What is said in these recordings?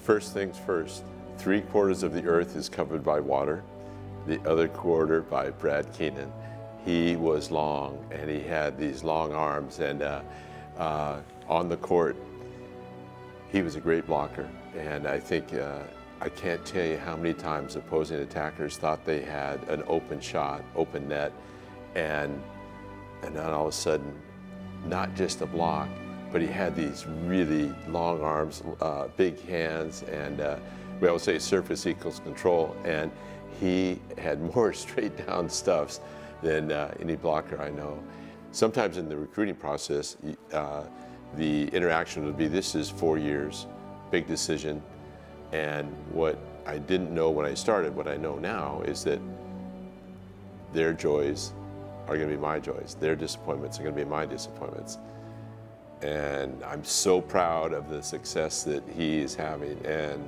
First things first, 3/4 of the earth is covered by water, the other quarter by Brad Keenan. He was long, and he had these long arms, and on the court, he was a great blocker. And I think, I can't tell you how many times opposing attackers thought they had an open shot, open net, and then all of a sudden, not just a block, but he had these really long arms, big hands, and we always say surface equals control, and he had more straight down stuffs than any blocker I know. Sometimes in the recruiting process, the interaction would be, this is 4 years, big decision, and what I didn't know when I started, what I know now, is that their joys are going to be my joys. Their disappointments are going to be my disappointments. And I'm so proud of the success that he is having, and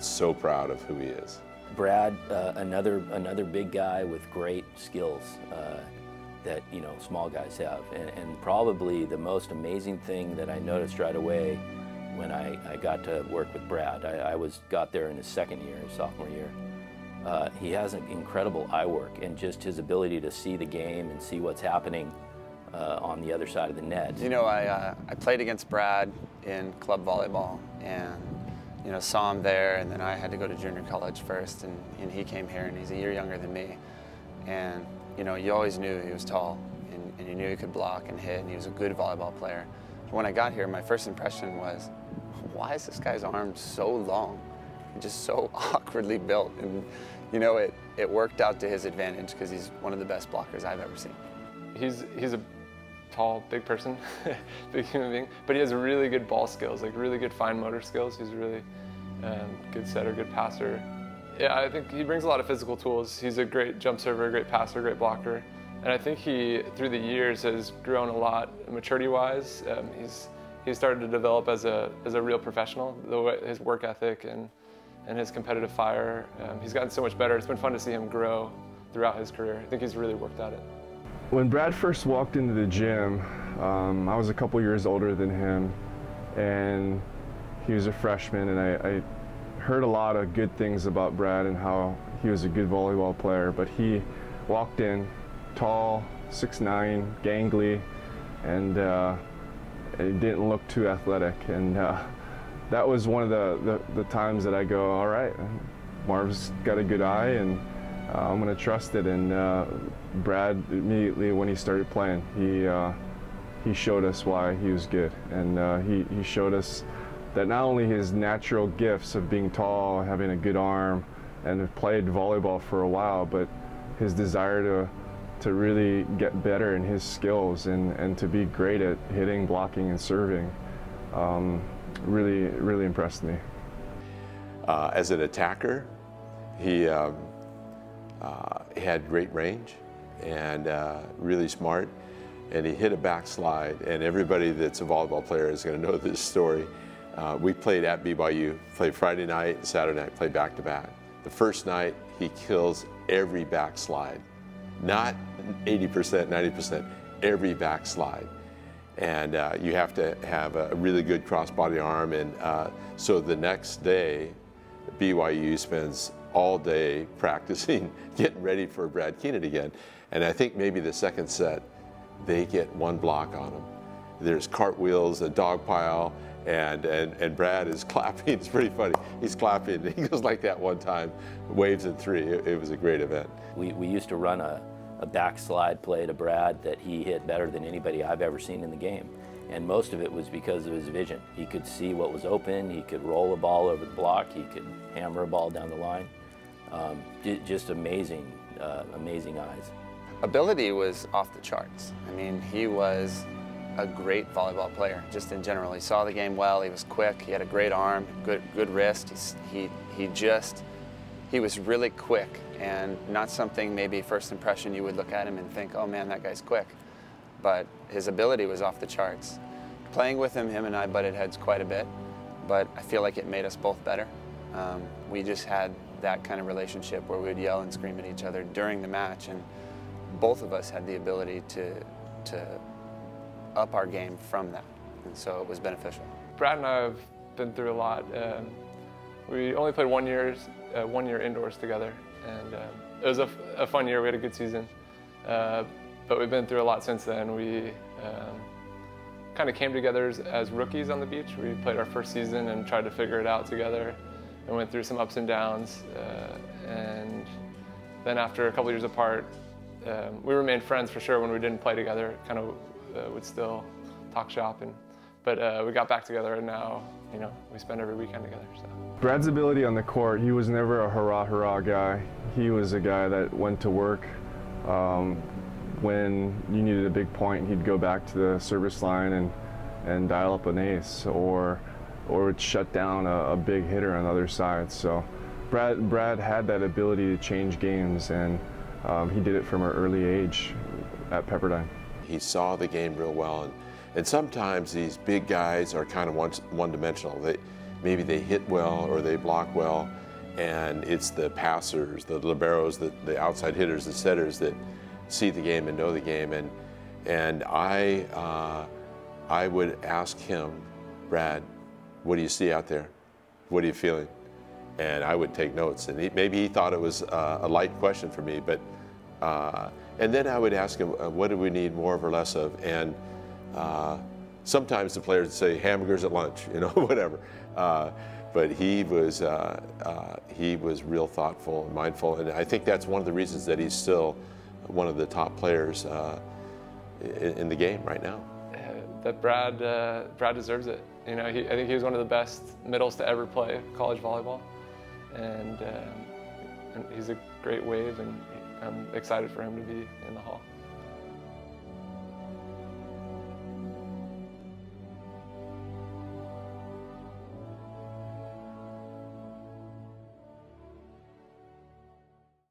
so proud of who he is. Brad, another big guy with great skills that small guys have, and probably the most amazing thing that I noticed right away when I got to work with Brad. I got there in his second year, his sophomore year. He has an incredible eye work, and just his ability to see the game and see what's happening on the other side of the net. I played against Brad in club volleyball, and saw him there, and then I had to go to junior college first, and he came here, and he's a year younger than me. And you always knew he was tall, and you knew he could block and hit, and he was a good volleyball player. When I got here, my first impression was, why is this guy's arm so long? Just so awkwardly built, and it worked out to his advantage because he's one of the best blockers I've ever seen. He's a tall, big person, big human being, but he has really good ball skills, like really good fine motor skills. He's a really good setter, good passer. Yeah, I think he brings a lot of physical tools. He's a great jump server, great passer, great blocker. And I think he, through the years, has grown a lot maturity-wise. He's started to develop as a real professional. His work ethic and his competitive fire, he's gotten so much better. It's been fun to see him grow throughout his career. I think he's really worked at it. When Brad first walked into the gym, I was a couple years older than him, and he was a freshman, and I heard a lot of good things about Brad and how he was a good volleyball player, but he walked in tall, 6'9", gangly, and he didn't look too athletic, and that was one of the times that I go, all right, Marv's got a good eye, and I'm going to trust it. And Brad, immediately when he started playing, he showed us why he was good, and he showed us that not only his natural gifts of being tall, having a good arm, and have played volleyball for a while, but his desire to really get better in his skills and to be great at hitting, blocking, and serving really impressed me. As an attacker, he had great range and really smart, and he hit a backslide, and everybody that's a volleyball player is going to know this story. We played at BYU, played Friday night and Saturday night, played back-to-back. The first night, he kills every backslide. Not 80%, 90%, every backslide. And you have to have a really good cross-body arm, and so the next day, BYU spends all day practicing, getting ready for Brad Keenan again. And I think maybe the second set, they get one block on him. There's cartwheels, a dog pile, and Brad is clapping. It's pretty funny. He's clapping. He goes like that one time, waves in three. It was a great event. We used to run a backslide play to Brad that he hit better than anybody I've ever seen in the game. And most of it was because of his vision. He could see what was open, he could roll a ball over the block, he could hammer a ball down the line. Just amazing, amazing eyes. Ability was off the charts. I mean, he was a great volleyball player, just in general. He saw the game well, he was quick, he had a great arm, good wrist. He was really quick, and not something maybe first impression you would look at him and think, oh man, that guy's quick. But his ability was off the charts. Playing with him and I butted heads quite a bit, but I feel like it made us both better. We just had that kind of relationship where we would yell and scream at each other during the match, and both of us had the ability to up our game from that, and so it was beneficial. Brad and I have been through a lot. We only played 1 year indoors together, and it was a fun year. We had a good season, but we've been through a lot since then. We kind of came together as rookies on the beach. We played our first season and tried to figure it out together, and went through some ups and downs. And then after a couple years apart, we remained friends for sure when we didn't play together. Kind of would still talk shop, but we got back together, and now we spend every weekend together. So. Brad's ability on the court, he was never a hurrah guy. He was a guy that went to work. When you needed a big point, he'd go back to the service line and dial up an ace, or would shut down a big hitter on the other side. So Brad had that ability to change games, and he did it from an early age at Pepperdine. He saw the game real well, and sometimes these big guys are kind of one-dimensional. Maybe they hit well or they block well, and it's the passers, the liberos, the outside hitters, the setters that see the game and know the game. And I would ask him, Brad, what do you see out there? What are you feeling? And I would take notes. And maybe he thought it was a light question for me, but and then I would ask him, what do we need more of or less of? And sometimes the players would say hamburgers at lunch, whatever. But he was real thoughtful and mindful, and I think that's one of the reasons that he's still one of the top players in the game right now. That Brad deserves it. I think he was one of the best middles to ever play college volleyball, and he's a great wave, and I'm excited for him to be in the Hall.